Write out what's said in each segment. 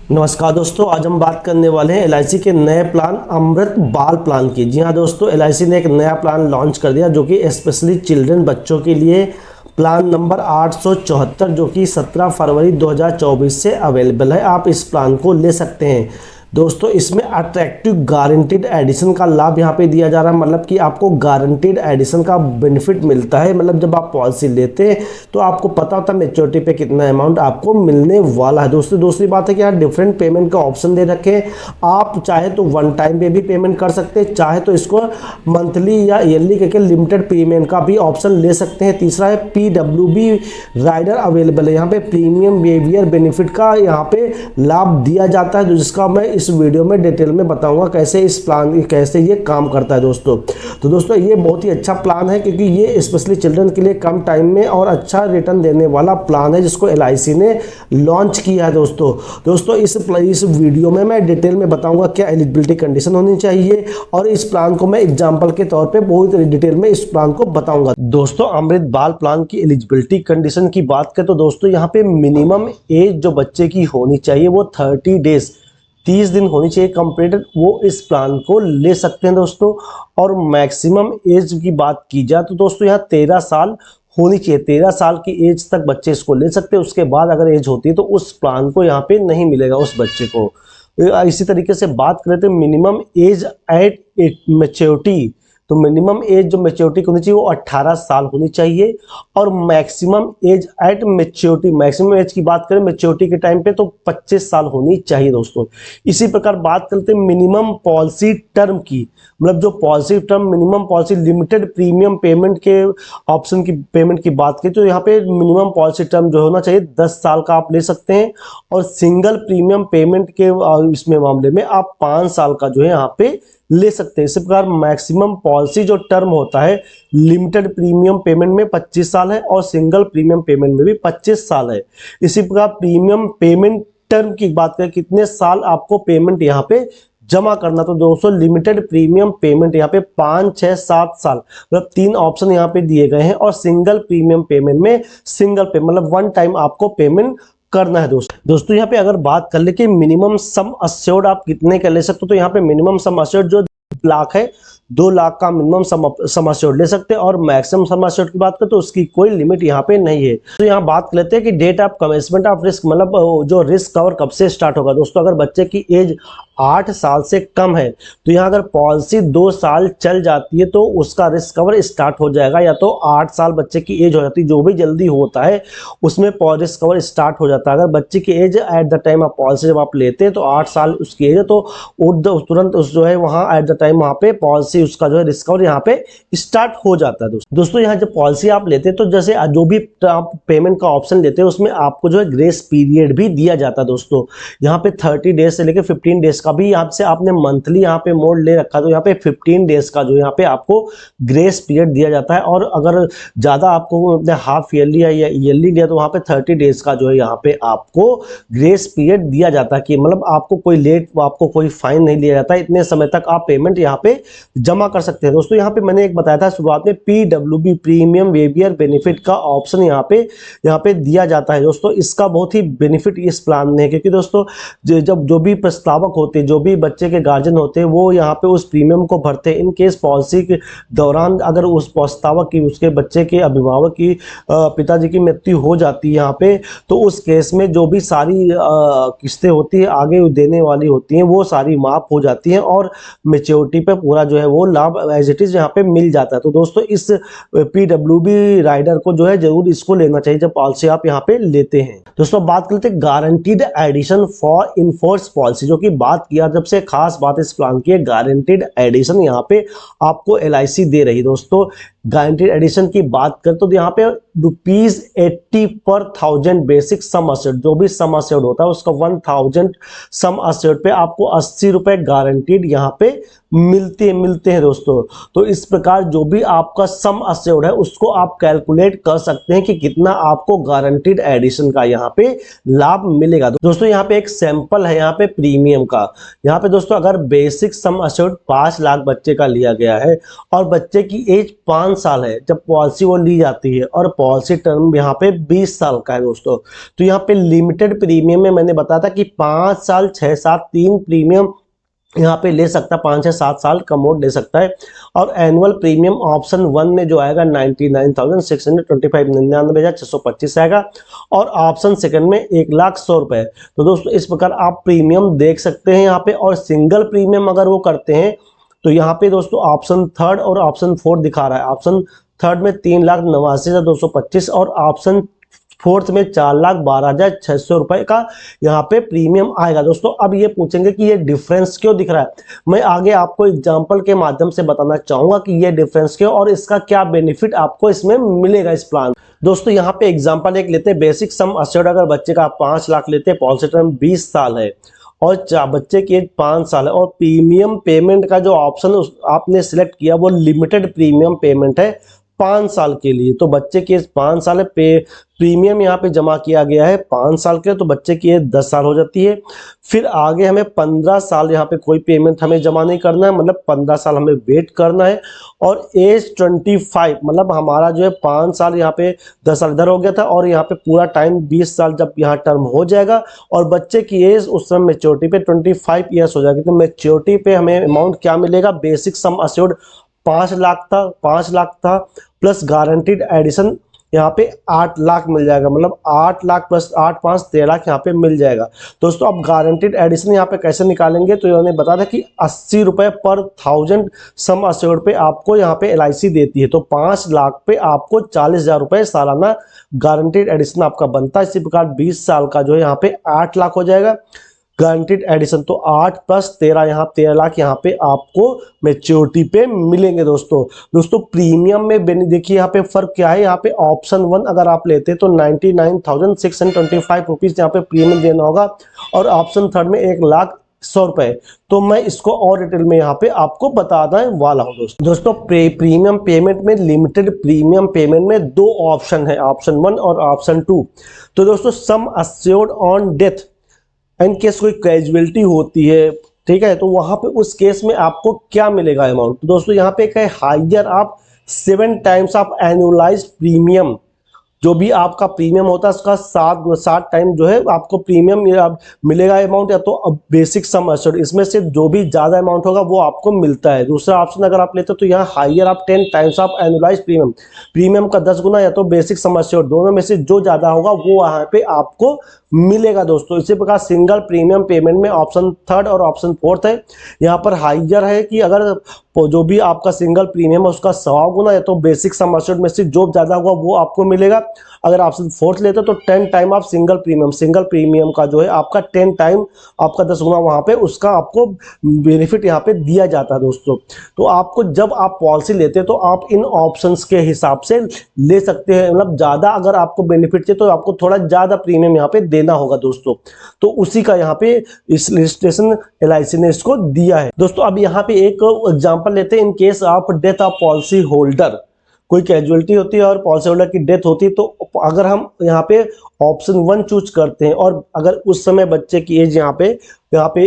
नमस्कार दोस्तों, आज हम बात करने वाले हैं एलआईसी के नए प्लान अमृत बाल प्लान की। जी हाँ दोस्तों, एलआईसी ने एक नया प्लान लॉन्च कर दिया जो कि स्पेशली चिल्ड्रन बच्चों के लिए प्लान नंबर 874 जो कि 17 फरवरी 2024 से अवेलेबल है। आप इस प्लान को ले सकते हैं दोस्तों। इसमें अट्रैक्टिव गारंटीड एडिशन का लाभ यहाँ पे दिया जा रहा है, मतलब कि आपको गारंटीड एडिशन का बेनिफिट मिलता है। मतलब जब आप पॉलिसी लेते हैं तो आपको पता होता है मेच्योरिटी पे कितना अमाउंट आपको मिलने वाला है दोस्तों। दूसरी बात है कि यहाँ डिफरेंट पेमेंट का ऑप्शन दे रखे हैं। आप चाहे तो वन टाइम पे भी पेमेंट कर सकते हैं, चाहे तो इसको मंथली या ईयरली करके लिमिटेड प्रीमियम का भी ऑप्शन ले सकते हैं। तीसरा है PWB राइडर अवेलेबल है। यहाँ पे प्रीमियम बिहेवियर बेनिफिट का यहाँ पे लाभ दिया जाता है, जिसका मैं इस वीडियो में डिटेल में बताऊंगा कैसे इस प्लान कैसे ये काम करता है दोस्तों। तो दोस्तों ये बहुत ही अच्छा प्लान है क्योंकि ये स्पेशली चिल्ड्रन के लिए कम टाइम में और अच्छा रिटर्न देने वाला प्लान है जिसको एलआईसी ने लॉन्च किया है दोस्तों इस वीडियो में मैं डिटेल में बताऊंगा क्या एलिजिबिलिटी कंडीशन होनी चाहिए, और इस प्लान को मैं एग्जाम्पल के तौर पर बहुत डिटेल में इस प्लान को बताऊंगा। दोस्तों अमृत बाल प्लान की एलिजिबिलिटी कंडीशन की बात करें तो दोस्तों यहाँ पे मिनिमम एज जो बच्चे की होनी चाहिए वो 30 डेज 30 दिन होनी चाहिए कंप्लीटेड, वो इस प्लान को ले सकते हैं दोस्तों। और मैक्सिमम एज की बात की जाए तो दोस्तों यहाँ 13 साल होनी चाहिए। 13 साल की एज तक बच्चे इसको ले सकते हैं। उसके बाद अगर एज होती है तो उस प्लान को यहाँ पे नहीं मिलेगा उस बच्चे को। इसी तरीके से बात करें तो मिनिमम एज एट मैच्योरिटी, तो मिनिमम एज जो मैच्योरिटी होनी चाहिए वो 18 साल होनी चाहिए। और maximum age at maturity, maximum age की बात करें मैच्योरिटी के टाइम पे तो 25 साल होनी चाहिए दोस्तों। इसी प्रकार बात करते हैं मिनिमम पॉलिसी टर्म की, मतलब जो policy term minimum policy limited premium payment के ऑप्शन की पेमेंट की बात करें तो यहाँ पे मिनिमम पॉलिसी टर्म जो होना चाहिए 10 साल का आप ले सकते हैं। और सिंगल प्रीमियम पेमेंट के इसमें मामले में आप 5 साल का जो है यहाँ पे ले सकते हैं। इसी प्रकार मैक्सिमम पॉलिसी जो टर्म होता है लिमिटेड प्रीमियम पेमेंट में 25 साल है और सिंगल प्रीमियम पेमेंट में भी 25 साल है। इसी प्रकार प्रीमियम पेमेंट टर्म की बात करें कितने साल आपको पेमेंट यहाँ पे जमा करना, तो दोस्तों लिमिटेड प्रीमियम पेमेंट यहाँ पे 5, 6, 7 साल, मतलब 3 ऑप्शन यहाँ पे दिए गए हैं। और सिंगल प्रीमियम पेमेंट में सिंगल पे मतलब वन टाइम आपको पेमेंट करना है दोस्तों यहाँ पे अगर बात कर ले कि मिनिमम सम अश्योर्ड आप कितने का ले सकते हो, तो यहाँ पे मिनिमम सम अश्योर्ड जो 2 लाख है 2 लाख का मिनिमम सम अश्योर्ड ले सकते हैं। और मैक्सिमम सम अश्योर्ड की बात करें तो उसकी कोई लिमिट यहाँ पे नहीं है। तो यहाँ बात कर लेते हैं कि date of commencement of risk, मतलब जो रिस्क कवर कब से स्टार्ट होगा दोस्तों। अगर बच्चे की एज 8 साल से कम है तो यहाँ अगर पॉलिसी 2 साल चल जाती है तो उसका रिस्क कवर स्टार्ट हो जाएगा, या तो 8 साल बच्चे की एज हो जाती है, जो भी जल्दी होता है उसमें रिस्क कवर स्टार्ट हो जाता है। अगर बच्चे की age at the time of policy जब आप लेते हैं तो 8 साल उसकी एज है तो तुरंत उस जो है वहाँ एट द टाइम वहाँ पे पॉलिसी उसका जो है रिस्क कवर यहाँ पे स्टार्ट हो जाता है दोस्तों यहाँ जब पॉलिसी आप लेते हैं तो जैसे जो भी आप पेमेंट का ऑप्शन लेते हैं उसमें आपको जो है ग्रेस पीरियड भी दिया जाता है दोस्तों। यहाँ पे 30 डेज से लेकर 15 डेज का भी यहाँ से आपने मंथली यहाँ पे मोड ले रखा तो यहाँ पे 15 डेज का जो यहाँ पे आपको ग्रेस पीरियड दिया जाता है। और अगर ज्यादा आपको हाफ ईयरली या ईयरली लिया तो वहाँ पे 30 डेज का जो है यहाँ पे आपको ग्रेस पीरियड दिया जाता है कि मतलब आपको कोई लेट आपको कोई फाइन नहीं लिया जाता, इतने समय तक आप पेमेंट यहाँ पे जमा कर सकते हैं दोस्तों। यहाँ पे मैंने एक बताया था शुरुआत में PWB प्रीमियम बिहेवियर बेनिफिट का ऑप्शन यहाँ पे दिया जाता है दोस्तों। इसका बहुत ही बेनिफिट इस प्लान में है क्योंकि दोस्तों जब जो भी प्रस्तावक होते हैं, जो भी बच्चे के गार्जियन होते हैं, वो यहाँ पे उस प्रीमियम को भरते हैं। इन केस पॉलिसी के दौरान अगर उस प्रस्तावक की उसके बच्चे के अभिभावक की पिताजी की मृत्यु हो जाती है यहाँ पे, तो उस केस में जो भी सारी किस्तें होती है आगे देने वाली होती हैं वो सारी माफ हो जाती हैं और मेच्योरिटी पे पूरा जो है वो लाभ एज इट इज यहाँ पे मिल जाता है। तो दोस्तों इस PWB राइडर को जो है जरूर इसको लेना चाहिए जब पॉलिसी आप यहाँ पे लेते हैं। दोस्तों बात करते हैं guaranteed addition for in force policy, जो कि बात किया जब से खास बात इस प्लान की है गारंटीड एडिशन यहाँ पे आपको LIC दे रही है दोस्तों। गारंटीड एडिशन की बात करें तो यहाँ पे ₹80 पर 1000 बेसिक सम अश्योर्ड, जो भी सम अश्योर्ड होता है उसका 1000 सम अश्योर्ड पे आपको 80 रुपए गारंटीड यहाँ पे मिलते हैं दोस्तों। तो इस प्रकार जो भी आपका सम अश्योर्ड है उसको आप कैलकुलेट कर सकते हैं कि कितना आपको गारंटीड एडिशन का यहाँ पे लाभ मिलेगा दोस्तों। यहाँ पे एक सैंपल है यहाँ पे प्रीमियम का। यहाँ पे दोस्तों अगर बेसिक सम अश्योर्ड 5 लाख बच्चे का लिया गया है और बच्चे की एज 5 5 साल है जब पॉलिसी वो ली जाती है और पॉलिसी टर्म यहाँ पे 20 साल का है दोस्तों, तो यहाँ पे लिमिटेड प्रीमियम में मैंने बताया था कि 5 साल 6 साल 3 प्रीमियम यहाँ पे ले सकता है, 5 से 7 साल का मोड ले सकता है। और एनुअल प्रीमियम ऑप्शन 1 में जो आएगा 99,625 99,625 आएगा और ऑप्शन सेकंड में 1,00,100 रुपए। तो दोस्तों इस प्रकार आप प्रीमियम देख सकते हैं यहाँ पे। और सिंगल प्रीमियम अगर वो करते हैं तो यहाँ पे दोस्तों ऑप्शन थर्ड और ऑप्शन फोर्थ दिखा रहा है। ऑप्शन थर्ड में 3,89,225 और ऑप्शन फोर्थ में 4,12,600 रुपए का यहाँ पे प्रीमियम आएगा दोस्तों। अब ये पूछेंगे कि ये डिफरेंस क्यों दिख रहा है, मैं आगे आपको एग्जांपल के माध्यम से बताना चाहूंगा कि ये डिफरेंस क्यों और इसका क्या बेनिफिट आपको इसमें मिलेगा इस प्लान। दोस्तों यहाँ पे एग्जांपल एक लेते हैं, बेसिक सम अस्योर्ड अगर बच्चे का 5 लाख लेते हैं, पॉलिसी टर्म 20 साल है और बच्चे की एज 5 साल है और प्रीमियम पेमेंट का जो ऑप्शन आपने सिलेक्ट किया वो लिमिटेड प्रीमियम पेमेंट है 5 साल के लिए। तो बच्चे की एज 5 साल है, प्रीमियम यहाँ पे जमा किया गया है 5 साल के, तो बच्चे की एज 10 साल हो जाती है। फिर आगे हमें 15 साल यहाँ पे कोई पेमेंट हमें जमा नहीं करना है, मतलब 15 साल हमें वेट करना है। और एज 25 मतलब हमारा जो है 5 साल यहाँ पे 10 साल इधर हो गया था और यहाँ पे पूरा टाइम 20 साल जब यहाँ टर्म हो जाएगा और बच्चे की एज उस समय मेच्योरिटी पे 25 ईयर्स हो जाएगी। तो मेच्योरिटी पे हमें अमाउंट क्या मिलेगा, बेसिक सम अस्योर्ड 5 लाख था प्लस गारंटीड एडिशन यहाँ पे 8 लाख मिल जाएगा, मतलब 8 लाख प्लस 8 5 13 लाख यहाँ पे मिल जाएगा। दोस्तों अब गारंटीड एडिशन यहाँ पे कैसे निकालेंगे, तो इन्होंने बताया था कि 80 रुपए पर 1000 सम अस्योर्ड पे आपको यहाँ पे LIC देती है। तो 5 लाख पे आपको 40,000 रुपए सालाना गारंटीड एडिशन आपका बनता है। इसी प्रकार 20 साल का जो है यहाँ पे 8 लाख हो जाएगा गारंटीड एडिशन। तो 8 प्लस 13 यहाँ 13 लाख यहाँ पे आपको मेच्योरिटी पे मिलेंगे दोस्तों प्रीमियम में देखिए यहाँ पे फर्क क्या है। यहाँ पे ऑप्शन 1 अगर आप लेते हैं तो 99,625 रुपीज यहाँ पे प्रीमियम देना होगा और ऑप्शन थर्ड में 1,00,100 रुपए। तो मैं इसको और डिटेल में यहाँ पे आपको बताने वाला हूँ दोस्तों प्रीमियम पेमेंट में लिमिटेड प्रीमियम पेमेंट में 2 ऑप्शन है, ऑप्शन 1 और ऑप्शन 2। तो दोस्तों sum assured on death in case कोई कैजुअलिटी होती है, ठीक है, तो वहां पे उस केस में आपको क्या मिलेगा अमाउंट। तो दोस्तों यहाँ पे एक है हायर आप 7 टाइम्स ऑफ एनुअलाइज्ड प्रीमियम, जो भी आपका प्रीमियम होता है उसका 7 टाइम जो है आपको प्रीमियम मिलेगा अमाउंट, या तो अब बेसिक सम अस्योर्ड इसमें से जो भी ज्यादा अमाउंट होगा वो आपको मिलता है। दूसरा ऑप्शन अगर आप लेते हो तो यहाँ हायर आप 10 टाइम्स ऑफ एनुअलाइज्ड प्रीमियम का 10 गुना, या तो बेसिक सम अस्योर्ड, दोनों में से जो ज्यादा होगा वो यहाँ पे आपको मिलेगा दोस्तों। इसी प्रकार सिंगल प्रीमियम पेमेंट में ऑप्शन थर्ड और ऑप्शन फोर्थ है। यहाँ पर हायर है कि अगर जो भी आपका सिंगल प्रीमियम है उसका 100 गुना, या तो बेसिक सम अस्योर्ड में से जो ज्यादा होगा वो आपको मिलेगा। अगर ऑप्शन फोर्थ लेते तो 10 टाइम ऑफ सिंगल प्रीमियम का जो है आपका 10 टाइम आपका 10 गुना वहां पे उसका आपको बेनिफिट यहाँ पे दिया जाता है दोस्तों। तो आपको जब आप पॉलिसी लेते हैं तो आप इन ऑप्शंस के हिसाब से ले सकते हैं, मतलब ज्यादा अगर आपको बेनिफिट चाहिए तो आपको थोड़ा ज्यादा प्रीमियम यहाँ पे देना होगा दोस्तों। तो उसी का यहाँ पे इस रजिस्ट्रेशन LIC ने इसको दिया है दोस्तों। अब यहाँ पे एक एग्जांपल लेते हैं, in case of death of policy holder, कोई कैजुअलिटी होती है और पॉलिसी होल्डर की डेथ होती है, तो अगर हम यहाँ पे ऑप्शन 1 चूज करते हैं और अगर उस समय बच्चे की एज यहाँ पे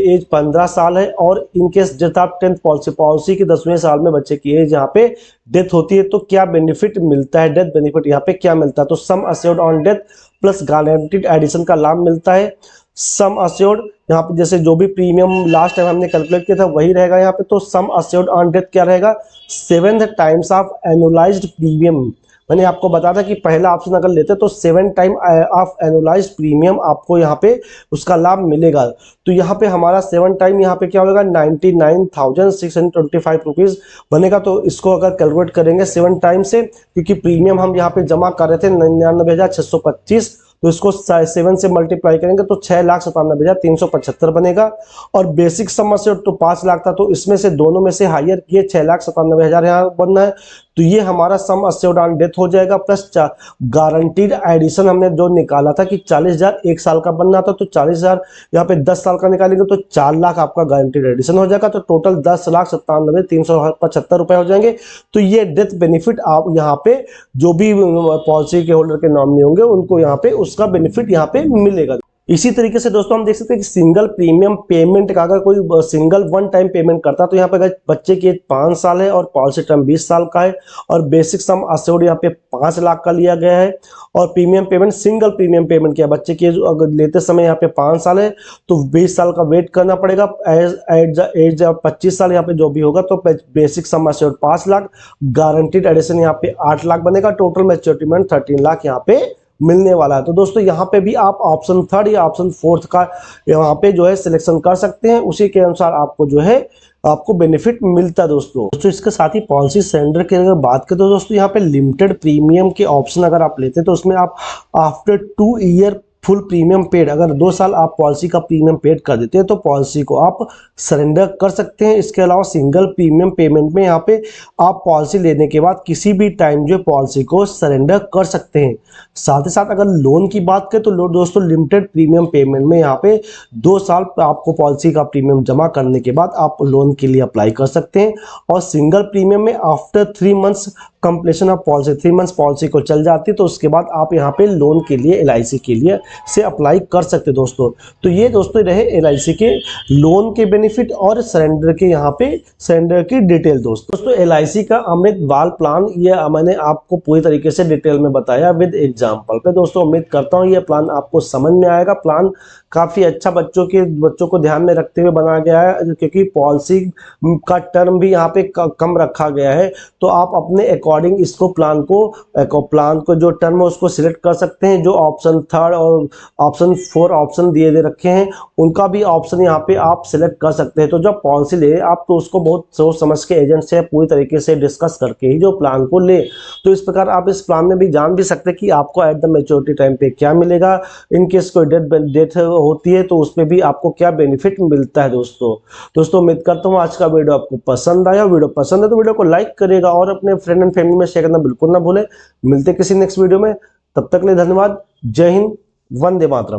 एज 15 साल है और in case death of 10th policy के 10वें साल में बच्चे की एज यहाँ पे डेथ होती है, तो क्या बेनिफिट मिलता है, डेथ बेनिफिट यहाँ पे क्या मिलता है। तो sum assured on death plus guaranteed addition का लाभ मिलता है। सम अस्योर्ड यहाँ पे जैसे जो भी प्रीमियम लास्ट टाइम हमने कैलकुलेट किया था वही रहेगा यहाँ पे। तो सम अस्योर्ड ऑन डेथ क्या रहेगा, 7 टाइम्स ऑफ एनुअलाइज्ड प्रीमियम। मैंने आपको बताया था कि पहला ऑप्शन अगर लेते तो 7 टाइम ऑफ एनुअलाइज्ड प्रीमियम आपको यहाँ पे उसका लाभ मिलेगा। तो यहाँ पे हमारा 7 टाइम यहाँ पे क्या होगा 99,625 रुपीज बनेगा। तो इसको अगर कैलकुलेट करेंगे 7 टाइम से, क्योंकि प्रीमियम हम यहाँ पे जमा कर रहे थे 99,625, तो इसको 7 से मल्टीप्लाई करेंगे तो 6,97,375 बनेगा। और बेसिक सम अस्योर्ड तो 5 लाख था, तो इसमें से दोनों में से हायर किए 6,97,000 यहाँ बनना है। तो ये हमारा सम अस्योर्ड ऑन डेथ हो जाएगा प्लस गारंटीड एडिशन हमने जो निकाला था कि 40,000 1 साल का बनना था, तो 40,000 यहाँ पे 10 साल का निकालेंगे तो 4 लाख आपका गारंटीड एडिशन हो जाएगा। तो टोटल 10,97,375 रुपए हो जाएंगे। तो ये डेथ बेनिफिट आप यहाँ पे जो भी पॉलिसी के होल्डर के नॉमिनी होंगे उनको यहाँ पे उसका बेनिफिट यहाँ पे मिलेगा। इसी तरीके से दोस्तों हम देख सकते हैं कि सिंगल प्रीमियम पेमेंट का अगर कोई सिंगल वन टाइम पेमेंट करता है तो यहाँ पे अगर बच्चे की एज 5 साल है और पॉलिसी टर्म 20 साल का है और बेसिक सम अश्योर्ड यहाँ पे 5 लाख का लिया गया है और premium payment single premium payment किया बच्चे की अगर लेते समय यहाँ पे 5 साल है तो 20 साल का वेट करना पड़ेगा। एज 25 साल यहाँ पे जो भी होगा तो basic sum assured 5 lakh, guaranteed addition यहाँ पे 8 लाख बनेगा, टोटल मैच्योरिटी में 13 लाख यहाँ पे मिलने वाला है। तो दोस्तों यहाँ पे भी आप ऑप्शन थर्ड या ऑप्शन फोर्थ का यहाँ पे जो है सिलेक्शन कर सकते हैं, उसी के अनुसार आपको जो है आपको बेनिफिट मिलता है दोस्तों। इसके साथ ही पॉलिसी सरेंडर की अगर बात करें तो दोस्तों यहाँ पे लिमिटेड प्रीमियम के ऑप्शन अगर आप लेते हैं तो उसमें आप after 2 year full premium paid, अगर 2 साल आप पॉलिसी का प्रीमियम पेड कर देते हैं तो पॉलिसी को आप सरेंडर कर सकते हैं। इसके अलावा सिंगल प्रीमियम पेमेंट में यहाँ पे आप पॉलिसी लेने के बाद किसी भी टाइम जो पॉलिसी को सरेंडर कर सकते हैं। साथ ही साथ अगर लोन की बात करें तो दोस्तों लिमिटेड प्रीमियम पेमेंट में यहाँ पे 2 साल आपको पॉलिसी का प्रीमियम जमा करने के बाद आप लोन के लिए अप्लाई कर सकते हैं और सिंगल प्रीमियम में after 3 months completion of policy, 3 months policy को चल जाती है तो उसके बाद आप यहाँ पे लोन के लिए LIC के लिए से अप्लाई कर सकते हैं दोस्तों। तो ये दोस्तों रहे LIC के लोन के बेनिफिट और सरेंडर के यहाँ पे सरेंडर की डिटेल। दोस्तों LIC का अमृत बाल प्लान ये मैंने आपको पूरी तरीके से डिटेल में बताया विद एग्जाम्पल पे। दोस्तों उम्मीद करता हूँ ये प्लान आपको समझ में आएगा। प्लान काफ़ी अच्छा बच्चों को ध्यान में रखते हुए बनाया गया है क्योंकि पॉलिसी का टर्म भी यहाँ पे कम रखा गया है तो आप अपने अकॉर्डिंग इसको प्लान को जो टर्म है उसको सिलेक्ट कर सकते हैं। जो ऑप्शन थर्ड और ऑप्शन 4 ऑप्शन दिए दे रखे हैं उनका भी ऑप्शन यहाँ पे आप सिलेक्ट कर सकते हैं। तो जब पॉलिसी ले आप तो उसको बहुत सोच समझ के एजेंट से पूरी तरीके से डिस्कस करके ही जो प्लान को ले। तो इस प्रकार आप इस प्लान में भी जान भी सकते हैं कि आपको एट द मैच्योरिटी टाइम पे क्या मिलेगा, इन केस कोई डेथ होती है तो उसमें भी आपको क्या बेनिफिट मिलता है। दोस्तों उम्मीद करता हूँ आज का वीडियो आपको पसंद आया। वीडियो पसंद है तो वीडियो को लाइक करेगा और अपने फ्रेंड एंड फैमिली में शेयर करना बिल्कुल ना भूले। मिलते किसी नेक्स्ट वीडियो में, तब तक के लिए धन्यवाद। जय हिंद, वंदे मातरम।